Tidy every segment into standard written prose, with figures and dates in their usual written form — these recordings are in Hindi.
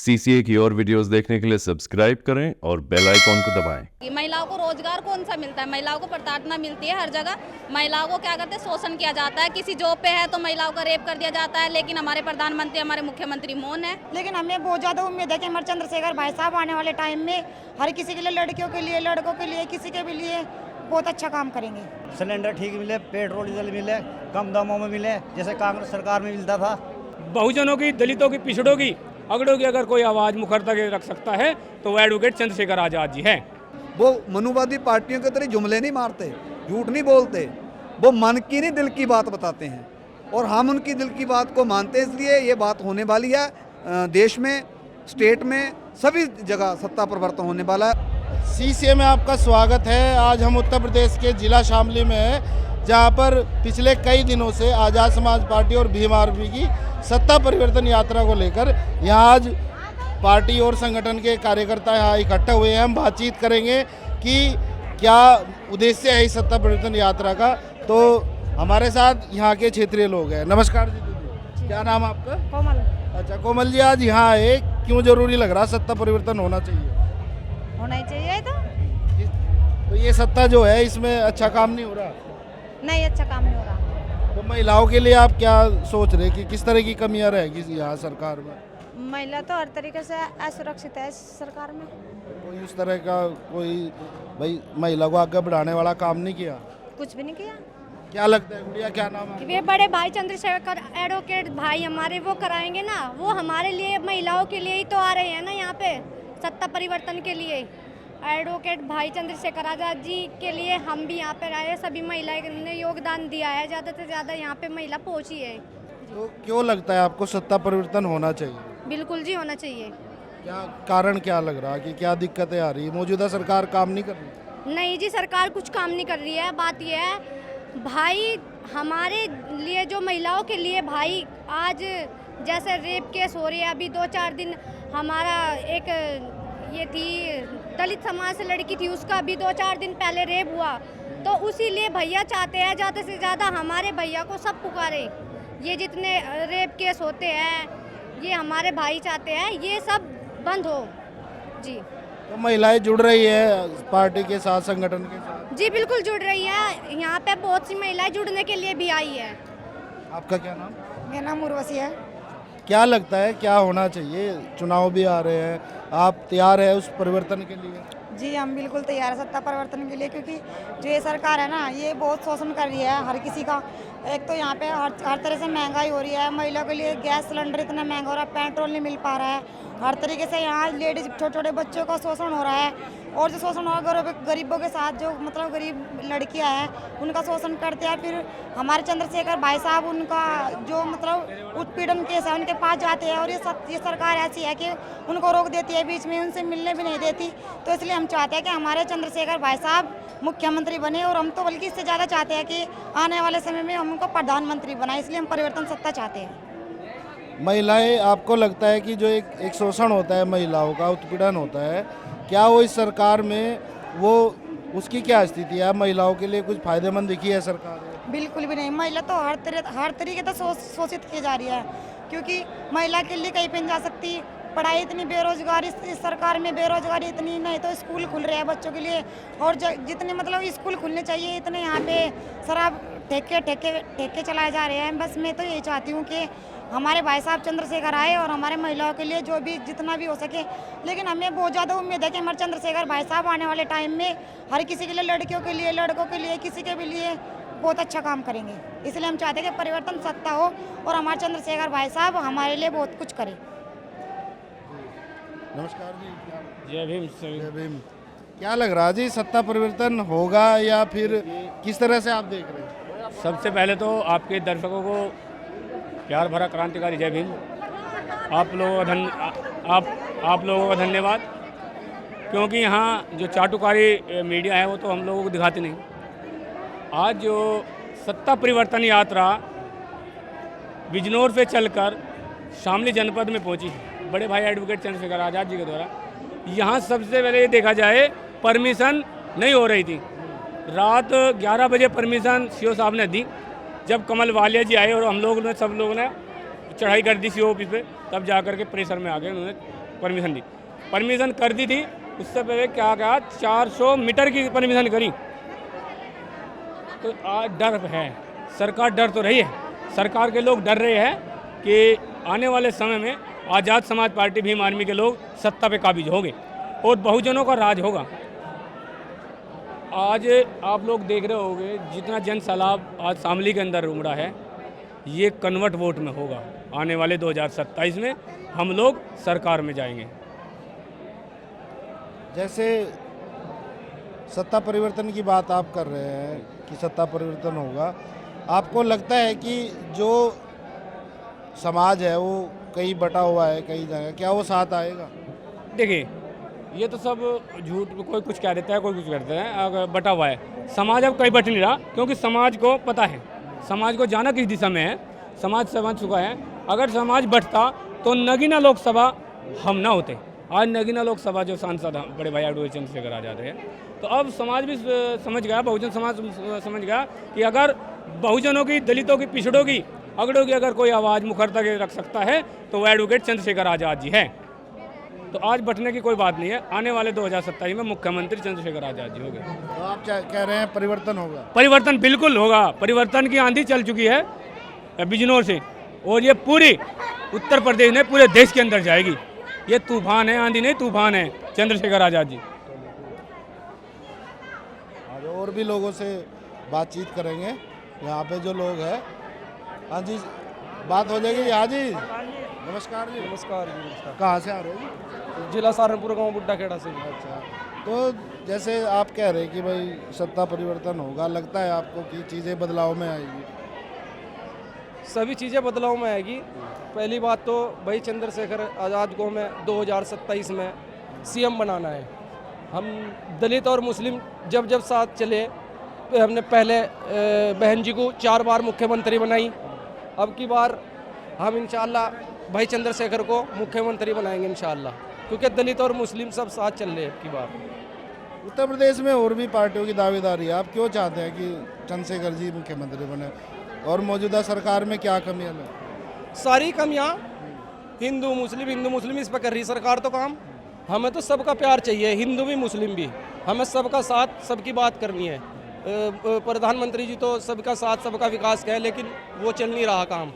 सीसीए की और वीडियोस देखने के लिए सब्सक्राइब करें और बेल आइकॉन को दबाएं। महिलाओं को रोजगार कौन सा मिलता है? महिलाओं को प्रताड़ना मिलती है हर जगह। महिलाओं को क्या करते हैं, शोषण किया जाता है। किसी जॉब पे है तो महिलाओं का रेप कर दिया जाता है। लेकिन हमारे प्रधानमंत्री, हमारे मुख्यमंत्री मौन है। लेकिन हमें बहुत ज़्यादा उम्मीद है कि हमारे चंद्रशेखर भाई साहब आने वाले टाइम में हर किसी के लिए, लड़कियों के लिए, लड़कों के लिए, किसी के भी लिए बहुत अच्छा काम करेंगे। सिलेंडर ठीक मिले, पेट्रोल डीजल मिले, कम दामों में मिले, जैसे कांग्रेस सरकार में मिलता था। बहुजनों की, दलितों की, पिछड़ों की, अगड़ों की अगर कोई आवाज़ मुखर तक रख सकता है तो वो एडवोकेट चंद्रशेखर आज़ाद जी हैं। वो मनुवादी पार्टियों के तरह जुमले नहीं मारते, झूठ नहीं बोलते, वो मन की नहीं दिल की बात बताते हैं और हम उनकी दिल की बात को मानते हैं। इसलिए ये बात होने वाली है, देश में, स्टेट में, सभी जगह सत्ता परिवर्तन होने वाला है। सीसीए में आपका स्वागत है। आज हम उत्तर प्रदेश के जिला शामली में हैं, जहां पर पिछले कई दिनों से आज़ाद समाज पार्टी और भीम आर्मी की सत्ता परिवर्तन यात्रा को लेकर यहाँ आज पार्टी और संगठन के कार्यकर्ता यहाँ इकट्ठा हुए हैं। हम बातचीत करेंगे कि क्या उद्देश्य है इस सत्ता परिवर्तन यात्रा का। तो हमारे साथ यहाँ के क्षेत्रीय लोग हैं। नमस्कार जी दीदी, क्या नाम आपका? कोमल। अच्छा कोमल जी, आज यहाँ आए, क्यों जरूरी लग रहा सत्ता परिवर्तन होना चाहिए? होना ही चाहिए। तो ये सत्ता जो है इसमें अच्छा काम नहीं हो रहा? नहीं, अच्छा काम नहीं हो रहा। तो महिलाओं के लिए आप क्या सोच रहे कि किस तरह की कमियां रहेगी यहाँ सरकार में? महिला तो हर तरीके से असुरक्षित है इस सरकार में। कोई उस तरह का कोई भाई महिला को आगे बढ़ाने वाला काम नहीं किया? कुछ भी नहीं किया। क्या लगता है गुड़िया, क्या नाम है? वे बड़े भाई चंद्रशेखर एडवोकेट भाई हमारे वो कराएंगे ना, वो हमारे लिए, महिलाओं के लिए ही तो आ रहे हैं ना यहाँ पे सत्ता परिवर्तन के लिए। एडवोकेट भाई चंद्रशेखर आज़ाद जी के लिए हम भी यहाँ पर आए। सभी महिलाएं ने योगदान दिया है, ज़्यादा से ज़्यादा यहाँ पे महिला पहुँची है। तो क्यों लगता है आपको सत्ता परिवर्तन होना चाहिए? बिल्कुल जी, होना चाहिए। क्या कारण क्या लग रहा है कि क्या दिक्कतें आ रही है? मौजूदा सरकार काम नहीं कर रही? नहीं जी, सरकार कुछ काम नहीं कर रही है। बात यह है भाई, हमारे लिए, जो महिलाओं के लिए भाई, आज जैसे रेप केस हो रही है। अभी 2-4 दिन हमारा एक ये थी दलित समाज से लड़की थी, उसका अभी 2-4 दिन पहले रेप हुआ। तो उसी लिए भैया चाहते हैं ज़्यादा से ज़्यादा हमारे भैया को सब पुकारे। ये जितने रेप केस होते हैं, ये हमारे भाई चाहते हैं ये सब बंद हो जी। तो महिलाएं जुड़ रही है पार्टी के साथ, संगठन के साथ? जी बिल्कुल जुड़ रही है। यहाँ पे बहुत सी महिलाएं जुड़ने के लिए भी आई है। आपका क्या नाम? मेरा नाम उर्वशी है। क्या लगता है क्या होना चाहिए? चुनाव भी आ रहे हैं, आप तैयार है उस परिवर्तन के लिए? जी हम बिल्कुल तैयार है सत्ता परिवर्तन के लिए, क्योंकि जो ये सरकार है ना, ये बहुत शोषण कर रही है हर किसी का। एक तो यहाँ पे हर तरह से महंगाई हो रही है। महिलाओं के लिए गैस सिलेंडर इतना महंगा हो रहा है, पेट्रोल नहीं मिल पा रहा है। हर तरीके से यहाँ लेडीज, छोटे छोटे बच्चों का शोषण हो रहा है। और जो शोषण हो रहा है गरीबों के साथ, जो मतलब गरीब लड़कियाँ हैं उनका शोषण करते हैं। फिर हमारे चंद्रशेखर भाई साहब, उनका जो मतलब उत्पीड़न केस है उनके पास जाते हैं। और ये सरकार ऐसी है कि उनको रोक देती है, बीच में उनसे मिलने भी नहीं देती। तो इसलिए हम चाहते हैं कि हमारे चंद्रशेखर भाई साहब मुख्यमंत्री बने, और हम तो बल्कि इससे ज़्यादा चाहते हैं कि आने वाले समय में हम उनको प्रधानमंत्री बनाए। इसलिए हम परिवर्तन सत्ता चाहते हैं। महिलाएं, आपको लगता है कि जो एक शोषण होता है, महिलाओं का उत्पीड़न होता है, क्या वो इस सरकार में वो उसकी क्या स्थिति है? महिलाओं के लिए कुछ फायदेमंद दिखी है सरकार? बिल्कुल भी नहीं। महिला तो हर तरीके से शोषित की जा रही है, क्योंकि महिला के लिए कहीं पे नहीं जा सकती। पढ़ाई इतनी, बेरोजगारी इस सरकार में, बेरोजगारी इतनी, नहीं तो स्कूल खुल रहे हैं बच्चों के लिए। और जितने मतलब स्कूल खुलने चाहिए इतने यहाँ पे शराब ठेके चलाए जा रहे हैं। बस मैं तो यही चाहती हूँ कि हमारे भाई साहब चंद्रशेखर आए और हमारे महिलाओं के लिए जो भी जितना भी हो सके। लेकिन हमें बहुत ज़्यादा उम्मीद है कि हमारे चंद्रशेखर भाई साहब आने वाले टाइम में हर किसी के लिए, लड़कियों के लिए, लड़कों के लिए, किसी के भी लिए बहुत अच्छा काम करेंगे। इसलिए हम चाहते हैं कि परिवर्तन सत्ता हो और हमारे चंद्रशेखर भाई साहब हमारे लिए बहुत कुछ करें। नमस्कार जी। जय भीम। जय भीम। क्या लग रहा है जी, सत्ता परिवर्तन होगा या फिर किस तरह से आप देख रहे हैं? सबसे पहले तो आपके दर्शकों को प्यार भरा क्रांतिकारी जय भीम। आप लोगों का धन्यवाद, क्योंकि यहाँ जो चाटुकारी मीडिया है वो तो हम लोगों को दिखाती नहीं। आज जो सत्ता परिवर्तन यात्रा बिजनौर से चलकर शामली जनपद में पहुंची बड़े भाई एडवोकेट चंद्रशेखर आज़ाद जी के द्वारा, यहाँ सबसे पहले ये देखा जाए परमिशन नहीं हो रही थी। रात 11 बजे परमिशन सीओ साहब ने दी। जब कमल वालिया जी आए और हम लोग ने, सब लोगों ने चढ़ाई कर दी सीओ ऑफिस पे, तब जा कर के प्रेशर में आ गए, उन्होंने परमिशन दी, परमिशन कर दी थी। उससे पहले क्या कहा, 400 मीटर की परमिशन करी। तो आज डर है, सरकार डर तो रही है, सरकार के लोग डर रहे हैं कि आने वाले समय में आज़ाद समाज पार्टी भीम आर्मी के लोग सत्ता पे काबिज होंगे और बहुजनों का राज होगा। आज आप लोग देख रहे होंगे जितना जन सैलाब आज शामली के अंदर उमड़ा है, ये कन्वर्ट वोट में होगा। आने वाले 2027 में हम लोग सरकार में जाएंगे। जैसे सत्ता परिवर्तन की बात आप कर रहे हैं कि सत्ता परिवर्तन होगा, आपको लगता है कि जो समाज है वो कहीं बटा हुआ है कई जगह, क्या वो साथ आएगा? देखिए, ये तो सब झूठ, कोई कुछ कह देता है, कोई कुछ कह देता है। अगर बटा हुआ है समाज, अब कहीं बट नहीं रहा, क्योंकि समाज को पता है, समाज को जाना किस दिशा में है, समाज समझ चुका है। अगर समाज बटता तो नगीना लोकसभा हम ना होते। आज नगीना लोकसभा जो सांसद बड़े भाई एडवोकेट चंद्रशेखर आजाद है, तो अब समाज भी समझ गया, बहुजन समाज समझ गया कि अगर बहुजनों की, दलितों की, पिछड़ों की, अगड़ों की अगर कोई आवाज़ मुखरता के रख सकता है तो वो एडवोकेट चंद्रशेखर आजाद जी है। तो आज बटने की कोई बात नहीं है। आने वाले 2027 में मुख्यमंत्री चंद्रशेखर आजाद जी होंगे। तो आप क्या कह रहे हैं, परिवर्तन होगा? परिवर्तन बिल्कुल होगा। परिवर्तन की आंधी चल चुकी है बिजनौर से, और ये पूरी उत्तर प्रदेश में, पूरे देश के अंदर जाएगी। ये तूफान है, आंधी नहीं तूफान है चंद्रशेखर आजाद जी। आज और भी लोगों से बातचीत करेंगे, यहाँ पे जो लोग हैं। हाँ जी, बात हो जाएगी। हाँ जी, नमस्कार जी। नमस्कार जी। नमस्कार। कहाँ से आ रहे हो जी? जिला सहारनपुर, गांव बुड्ढा खेड़ा से। अच्छा, तो जैसे आप कह रहे हैं कि भाई सत्ता परिवर्तन होगा, लगता है आपको कि चीज़ें बदलाव में आएगी? सभी चीज़ें बदलाव में आएगी। पहली बात तो भाई चंद्रशेखर आज़ाद को हमें 2027 में सीएम बनाना है। हम दलित और मुस्लिम जब जब साथ चले, तो हमने पहले बहन जी को 4 बार मुख्यमंत्री बनाई। अब की बार हम इंशाअल्लाह भाई चंद्रशेखर को मुख्यमंत्री बनाएंगे इंशाअल्लाह, क्योंकि दलित और मुस्लिम सब साथ चल रहे हैं अब की बार। उत्तर प्रदेश में और भी पार्टियों की दावेदारी है, आप क्यों चाहते हैं कि चंद्रशेखर जी मुख्यमंत्री बने, और मौजूदा सरकार में क्या कमियां हैं? सारी कमियां हिंदू मुस्लिम इस पर कर रही सरकार तो काम। हमें तो सबका प्यार चाहिए, हिंदू भी मुस्लिम भी, हमें सबका साथ, सबकी बात करनी है। प्रधानमंत्री जी तो सबका साथ सबका विकास का है, लेकिन वो चल नहीं रहा काम।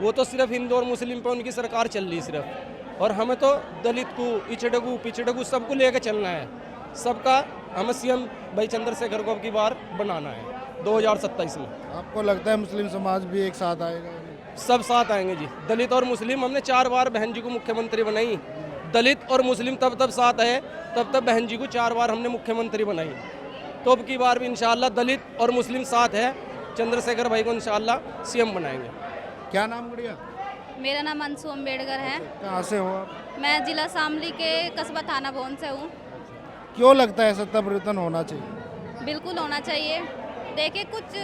वो तो सिर्फ हिंदू और मुस्लिम पे उनकी सरकार चल रही सिर्फ, और हमें तो दलित को, पिछड़े सबको लेकर चलना है। सबका हमें सीएम भाई चंद्रशेखर को अब की बार बनाना है 2027 में। आपको लगता है मुस्लिम समाज भी एक साथ आएगा? सब साथ आएंगे जी, दलित और मुस्लिम। हमने 4 बार बहन जी को मुख्यमंत्री बनाई। दलित और मुस्लिम तब साथ है, तब बहन जी को 4 बार हमने मुख्यमंत्री बनाई। तो अब की बार भी इंशाअल्लाह दलित और मुस्लिम साथ है, चंद्रशेखर भाई को इंशाअल्लाह सीएम बनाएंगे। क्या नाम गुड़िया? मेरा नाम अंशु अम्बेडकर है। कहाँ से हो आप? मैं जिला शामली के कस्बा थाना भवन से हूँ। क्यों लगता है सत्ता परिवर्तन होना चाहिए? बिल्कुल होना चाहिए। देखिए, कुछ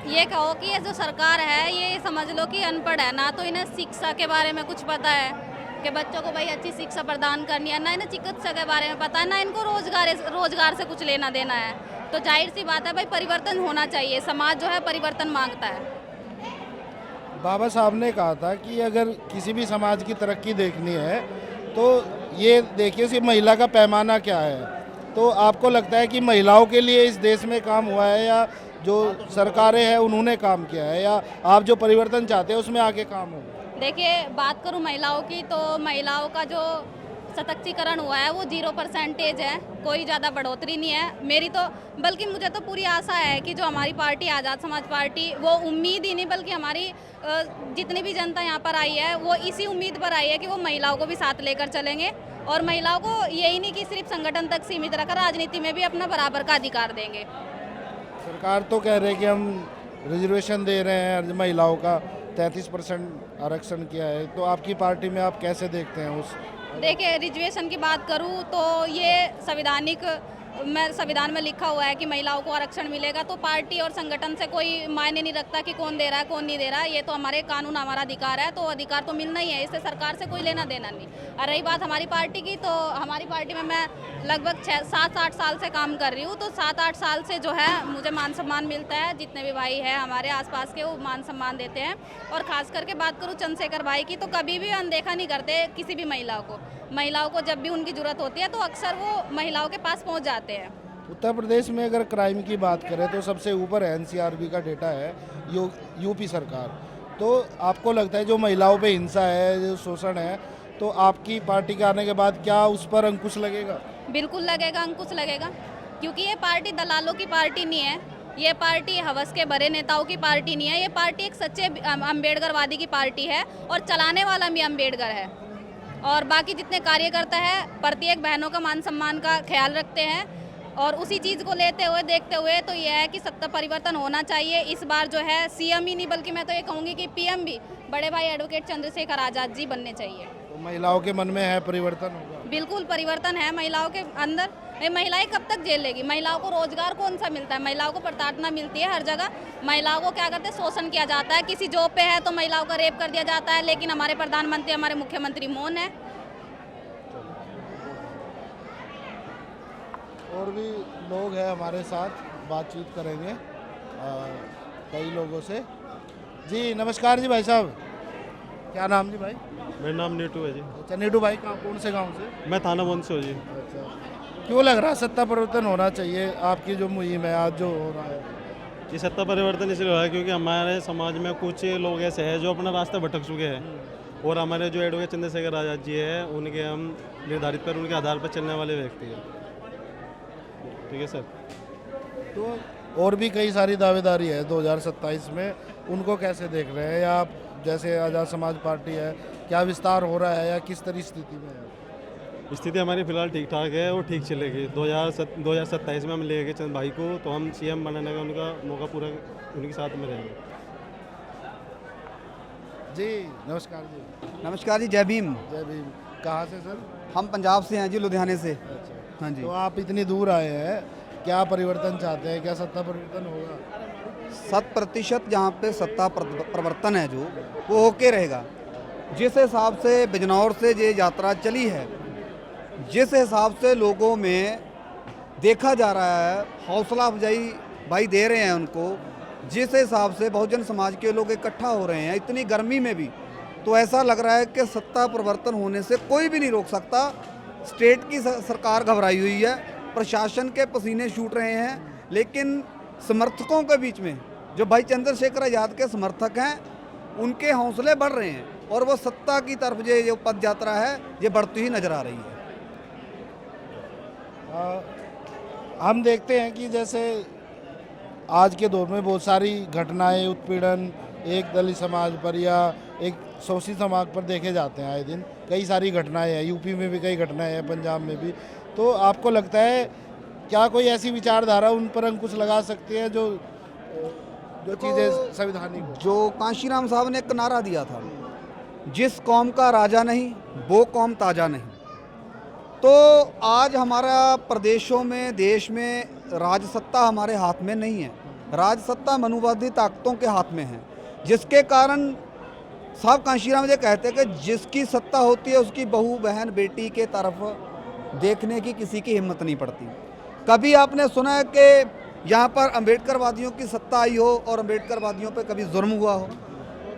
ये कहो कि ये जो सरकार है, ये समझ लो कि अनपढ़ है। ना तो इन्हें शिक्षा के बारे में कुछ पता है कि बच्चों को भाई अच्छी शिक्षा प्रदान करनी है, ना इन्हें चिकित्सा के बारे में पता है, ना इनको रोजगार से कुछ लेना देना है। तो जाहिर सी बात है भाई, परिवर्तन होना चाहिए। समाज जो है परिवर्तन मांगता है। बाबा साहब ने कहा था कि अगर किसी भी समाज की तरक्की देखनी है तो ये देखिए कि महिला का पैमाना क्या है। तो आपको लगता है कि महिलाओं के लिए इस देश में काम हुआ है, या जो सरकारें हैं उन्होंने काम किया है, या आप जो परिवर्तन चाहते हैं उसमें आगे काम होगा? देखिए, बात करूं महिलाओं की, तो महिलाओं का जो सशक्तिकरण हुआ है वो 0% है। कोई ज़्यादा बढ़ोतरी नहीं है मेरी तो, बल्कि मुझे तो पूरी आशा है कि जो हमारी पार्टी आज़ाद समाज पार्टी, वो उम्मीद ही नहीं बल्कि हमारी जितनी भी जनता यहाँ पर आई है वो इसी उम्मीद पर आई है कि वो महिलाओं को भी साथ लेकर चलेंगे, और महिलाओं को यही नहीं कि सिर्फ संगठन तक सीमित रखकर राजनीति में भी अपना बराबर का अधिकार देंगे। सरकार तो कह रहे हैं कि हम रिजर्वेशन दे रहे हैं महिलाओं का, 33% आरक्षण किया है। तो आपकी पार्टी में आप कैसे देखते हैं उस? देखिए, रिजर्वेशन की बात करूं तो ये संवैधानिक मैं संविधान में लिखा हुआ है कि महिलाओं को आरक्षण मिलेगा, तो पार्टी और संगठन से कोई मायने नहीं रखता कि कौन दे रहा है कौन नहीं दे रहा है। ये तो हमारे कानून, हमारा अधिकार है, तो अधिकार तो मिलना ही है, इससे सरकार से कोई लेना देना नहीं। और रही बात हमारी पार्टी की, तो हमारी पार्टी में मैं लगभग 7-8 साल से काम कर रही हूँ, तो 7-8 साल से जो है मुझे मान सम्मान मिलता है। जितने भी भाई हैं हमारे आसपास के, वो मान सम्मान देते हैं। और ख़ास करके बात करूँ चंद्रशेखर भाई की, तो कभी भी अनदेखा नहीं करते किसी भी महिलाओं को जब भी उनकी ज़रूरत होती है तो अक्सर वो महिलाओं के पास पहुँच जाते हैं। उत्तर प्रदेश में अगर क्राइम की बात करें तो सबसे ऊपर एनसीआरबी का डेटा है, यूपी सरकार। तो आपको लगता है जो महिलाओं पे हिंसा है, जो शोषण है, तो आपकी पार्टी के आने के बाद क्या उस पर अंकुश लगेगा? बिल्कुल लगेगा, अंकुश लगेगा, क्योंकि ये पार्टी दलालों की पार्टी नहीं है, ये पार्टी हवस के भरे नेताओं की पार्टी नहीं है। ये पार्टी एक सच्चे अम्बेडकरवादी की पार्टी है और चलाने वाला भी अम्बेडकर है। और बाकी जितने कार्यकर्ता है प्रत्येक बहनों का मान सम्मान का ख्याल रखते हैं, और उसी चीज़ को लेते हुए देखते हुए तो यह है कि सत्ता परिवर्तन होना चाहिए। इस बार जो है सीएम ही नहीं, बल्कि मैं तो ये कहूँगी कि पीएम भी बड़े भाई एडवोकेट चंद्रशेखर आज़ाद जी बनने चाहिए। तो महिलाओं के मन में है परिवर्तन होगा? बिल्कुल परिवर्तन है महिलाओं के अंदर। ये महिलाएं कब तक झेल लेगी? महिलाओं को रोजगार कौन सा मिलता है? महिलाओं को प्रताड़ना मिलती है हर जगह। महिलाओं को क्या करते हैं, शोषण किया जाता है। किसी जॉब पे है तो महिलाओं का रेप कर दिया जाता है, लेकिन हमारे प्रधानमंत्री, हमारे मुख्यमंत्री मौन है। और भी लोग हैं हमारे साथ, बातचीत करेंगे कई लोगों से। जी नमस्कार जी भाई साहब, क्या नाम जी भाई? मेरा नाम नीटू है जी। अच्छा नीटू भाई, कौन से गांव से? मैं थाना वन से हूँ जी। अच्छा, क्यों लग रहा है सत्ता परिवर्तन होना चाहिए? आपकी जो मुहिम है आज जो हो रहा है, ये सत्ता परिवर्तन इसलिए हुआ है क्योंकि हमारे समाज में कुछ लोग ऐसे हैं जो अपना रास्ता भटक चुके हैं, और हमारे जो एडवोकेट चंद्रशेखर आज़ाद जी है उनके हम निर्धारित पर उनके आधार पर चलने वाले व्यक्ति हैं। ठीक है सर। तो और भी कई सारी दावेदारी है 2027 में, उनको कैसे देख रहे हैं? या आप जैसे आज़ाद समाज पार्टी है, क्या विस्तार हो रहा है या किस तरह स्थिति में है? स्थिति हमारी फिलहाल ठीक ठाक है और ठीक चलेगी। 2027 में हम लेंगे चंद भाई को, तो हम सीएम बनाने का उनका मौका पूरा उनके साथ में रहेंगे। जी नमस्कार जी। नमस्कार जी, जय भीम। जय भीम। कहाँ से सर? हम पंजाब से हैं जी, लुधियाने से। अच्छा, हाँ जी। तो आप इतनी दूर आए हैं, क्या परिवर्तन चाहते हैं? क्या सत्ता परिवर्तन होगा? 100% जहाँ पे सत्ता परिवर्तन है जो, वो होके रहेगा। जिस हिसाब से बिजनौर से ये यात्रा चली है, जिस हिसाब से लोगों में देखा जा रहा है, हौसला अफजाई भाई दे रहे हैं उनको, जिस हिसाब से बहुजन समाज के लोग इकट्ठा हो रहे हैं इतनी गर्मी में भी, तो ऐसा लग रहा है कि सत्ता परिवर्तन होने से कोई भी नहीं रोक सकता। स्टेट की सरकार घबराई हुई है, प्रशासन के पसीने छूट रहे हैं, लेकिन समर्थकों के बीच में जो भाई चंद्रशेखर आज़ाद के समर्थक हैं, उनके हौसले बढ़ रहे हैं, और वो सत्ता की तरफ ये जो पद यात्रा है ये बढ़ती ही नजर आ रही है। हम देखते हैं कि जैसे आज के दौर में बहुत सारी घटनाएं, उत्पीड़न एक दलित समाज पर या एक शोषित समाज पर देखे जाते हैं आए दिन। कई सारी घटनाएं हैं, यूपी में भी कई घटनाएं हैं, पंजाब में भी। तो आपको लगता है क्या कोई ऐसी विचारधारा उन पर अंकुश लगा सकती है जो चीज़ें संवैधानिक हो? जो कांशीराम साहब ने एक नारा दिया था, जिस कौम का राजा नहीं वो कौम ताजा नहीं। तो आज हमारा प्रदेशों में, देश में राज सत्ता हमारे हाथ में नहीं है, राज सत्ता मनुवादी ताकतों के हाथ में है, जिसके कारण साहब कांशीराम ये कहते हैं कि जिसकी सत्ता होती है उसकी बहू बहन बेटी के तरफ देखने की किसी की हिम्मत नहीं पड़ती। कभी आपने सुना है कि यहाँ पर अम्बेडकरवादियों की सत्ता आई हो और अम्बेडकरवादियों पे कभी जुल्म हुआ हो?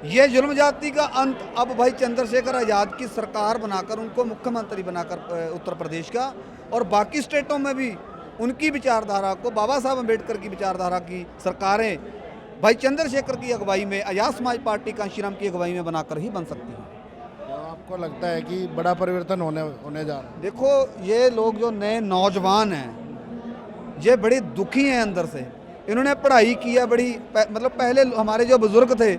ये जुल्म जाति का अंत अब भाई चंद्रशेखर आज़ाद की सरकार बनाकर, उनको मुख्यमंत्री बनाकर उत्तर प्रदेश का और बाकी स्टेटों में भी उनकी विचारधारा को, बाबा साहब अम्बेडकर की विचारधारा की सरकारें भाई चंद्रशेखर की अगुवाई में, आज़ाद समाज पार्टी कांशीराम की अगुवाई में बनाकर ही बन सकती हैं। तो आपको लगता है कि बड़ा परिवर्तन होने जा रहा है? देखो, ये लोग जो नए नौजवान हैं ये बड़े दुखी हैं अंदर से। इन्होंने पढ़ाई की है बड़ी, मतलब पहले हमारे जो बुजुर्ग थे,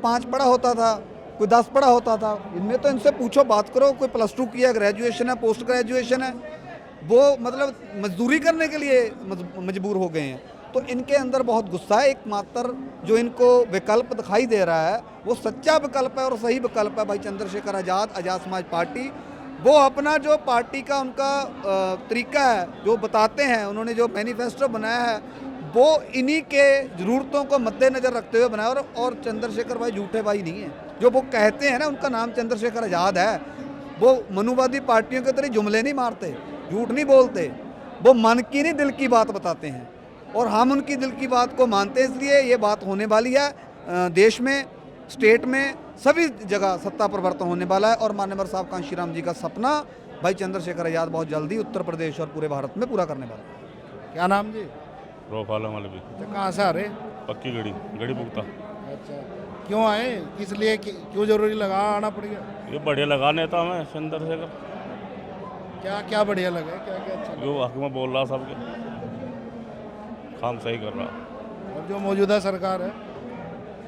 5 पढ़ा होता था, कोई 10 पढ़ा होता था। इनमें तो इनसे पूछो, बात करो, कोई +2 किया, ग्रेजुएशन है, पोस्ट ग्रेजुएशन है, वो मतलब मजदूरी करने के लिए मजबूर हो गए हैं। तो इनके अंदर बहुत गुस्सा है। एकमात्र जो इनको विकल्प दिखाई दे रहा है वो सच्चा विकल्प है और सही विकल्प है भाई चंद्रशेखर आज़ाद, आज़ाद समाज पार्टी, वो अपना जो पार्टी का उनका तरीका है जो बताते हैं, उन्होंने जो मैनिफेस्टो बनाया है वो इन्हीं के ज़रूरतों को मद्देनज़र रखते हुए बनाया। और चंद्रशेखर भाई झूठे भाई नहीं हैं। जो वो कहते हैं ना, उनका नाम चंद्रशेखर आज़ाद है, वो मनुवादी पार्टियों के तरह जुमले नहीं मारते, झूठ नहीं बोलते, वो मन की नहीं दिल की बात बताते हैं और हम उनकी दिल की बात को मानते हैं। इसलिए ये बात होने वाली है। देश में, स्टेट में, सभी जगह सत्ता परिवर्तन होने वाला है और माननीय साहब कांशीराम जी का सपना भाई चंद्रशेखर आज़ाद बहुत जल्दी उत्तर प्रदेश और पूरे भारत में पूरा करने वाला है। क्या नाम जी? प्रोफाइल वाले भी अच्छा, कहाँ से आ रहे? पक्की गड़ी गड़ी पुगता। अच्छा, क्यों आए, किस लिए, क्यों जरूरी लगा आना पड़ गया? ये बढ़िया लगा नेता हमें चंद्रशेखर। क्या क्या बढ़िया लगा, क्या क्या अच्छा लगा? जो हक में बोल रहा सबके, काम सही कर रहा। और जो मौजूदा सरकार है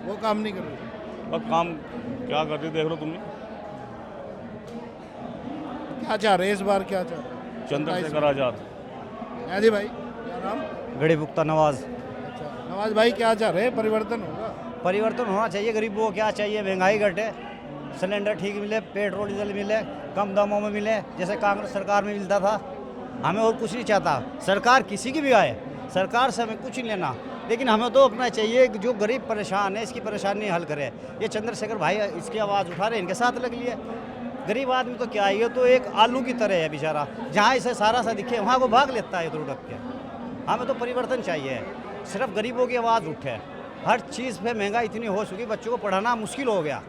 वो काम नहीं कर रही। बस काम क्या कर रही देख लो तुमने। क्या चाह रहे हैं इस बार, क्या चाह रहे हैं? चंद्रशेखर आज़ाद। है जी भाई, क्या नाम? गड़ी पुख्ता नवाज। अच्छा, नवाज भाई क्या चाह रहे हैं, परिवर्तन होगा? परिवर्तन होना चाहिए। गरीबों को क्या चाहिए, महंगाई घटे, सिलेंडर ठीक मिले, पेट्रोल डीजल मिले, कम दामों में मिले जैसे कांग्रेस सरकार में मिलता था। हमें और कुछ नहीं चाहता, सरकार किसी की भी आए, सरकार से हमें कुछ नहीं लेना, लेकिन हमें तो अपना चाहिए जो गरीब परेशान है इसकी परेशानी हल करे। ये चंद्रशेखर भाई इसकी आवाज़ उठा रहे, इनके साथ लग लिए। गरीब आदमी तो क्या है, ये तो एक आलू की तरह है बेचारा, जहाँ इसे सारा सा दिखे वहाँ को भाग लेता है इधर उड़क के। हमें तो परिवर्तन चाहिए, सिर्फ गरीबों की आवाज़ उठे। हर चीज़ पे महंगाई इतनी हो चुकी, बच्चों को पढ़ाना मुश्किल हो गया।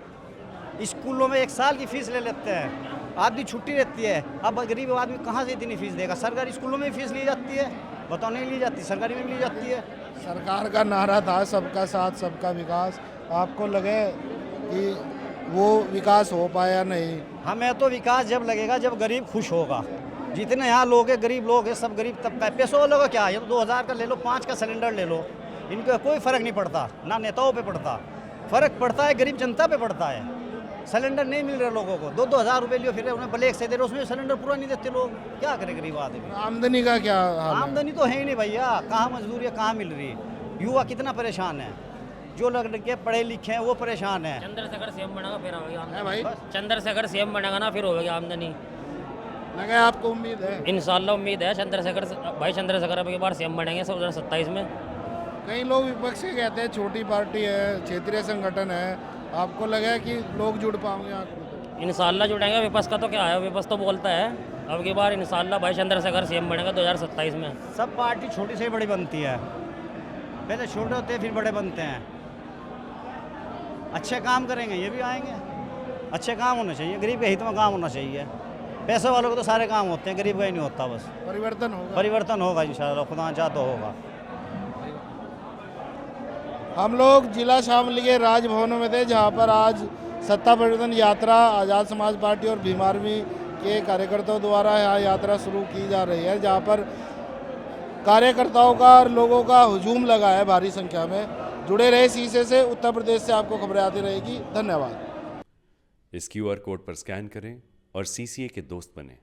स्कूलों में 1 साल की फ़ीस ले लेते हैं, आदमी छुट्टी रहती है। अब गरीब आदमी कहाँ से इतनी फ़ीस देगा? सरकारी स्कूलों में फ़ीस ली जाती है, बताओ नहीं ली जाती, सरकारी में ली जाती है। सरकार का नारा था सबका साथ सबका विकास, आपको लगे कि वो विकास हो पाया नहीं? हमें तो विकास जब लगेगा जब गरीब खुश होगा। जितने यहाँ लोग हैं, गरीब लोग हैं, सब गरीब तबका है। पैसों वालों का क्या है, ये तो 2000 का ले लो, 5 का सिलेंडर ले लो, इनको कोई फ़र्क नहीं पड़ता, ना नेताओं पे पड़ता। फ़र्क पड़ता है गरीब जनता पे पड़ता है। सिलेंडर नहीं मिल रहे लोगों को, 2-2 हज़ार रुपये लियो, फिर उन्हें ब्लैक से दे रहे, उसमें सिलेंडर पूरा नहीं देते लोग। क्या करे गरीब आदमी? आमदनी का क्या हाल है? आमदनी तो है ही नहीं भैया, कहाँ मजदूरी कहाँ मिल रही है? युवा कितना परेशान है, जो लड़के पढ़े लिखे हैं वो परेशान है। चंद्रशेखर सीएम बनेगा फिर होगी आमदनी। भाई चंद्रशेखर सीएम बनेगा ना, फिर होगी आमदनी। लगा आपको उम्मीद है? इंशाल्लाह उम्मीद है चंद्रशेखर भाई, चंद्रशेखर अब की बार सीएम बनेंगे 2027 में। कई लोग विपक्ष के कहते हैं छोटी पार्टी है, क्षेत्रीय संगठन है, आपको लगा है कि लोग जुड़ पाएंगे यहाँ? इंशाल्लाह जुड़ेंगे। विपक्ष का तो क्या है, विपक्ष तो बोलता है अब की बार इंशाल्लाह भाई चंद्रशेखर सीएम बनेगा 2027 में। सब पार्टी छोटी से बड़ी बनती है, पहले छोटे होते हैं फिर बड़े बनते हैं। अच्छे काम करेंगे ये भी आएंगे, अच्छे काम होने चाहिए, गरीब के हित में काम होना चाहिए। पैसे वालों को तो सारे काम होते हैं, गरीब का ही नहीं होता। बस परिवर्तन होगा, परिवर्तन होगा इंशाल्लाह, खुदा चाह तो होगा। हम लोग जिला शामली के राजभवनों में थे, जहां पर आज सत्ता परिवर्तन यात्रा आज़ाद समाज पार्टी और भीम आर्मी के कार्यकर्ताओं द्वारा यहाँ यात्रा शुरू की जा रही है, जहां पर कार्यकर्ताओं का और लोगों का हुजूम लगा है भारी संख्या में। जुड़े रहे शीशे से, उत्तर प्रदेश से आपको खबरें आती रहेगी। धन्यवाद। इस QR कोड पर स्कैन करें और CCA के दोस्त बने।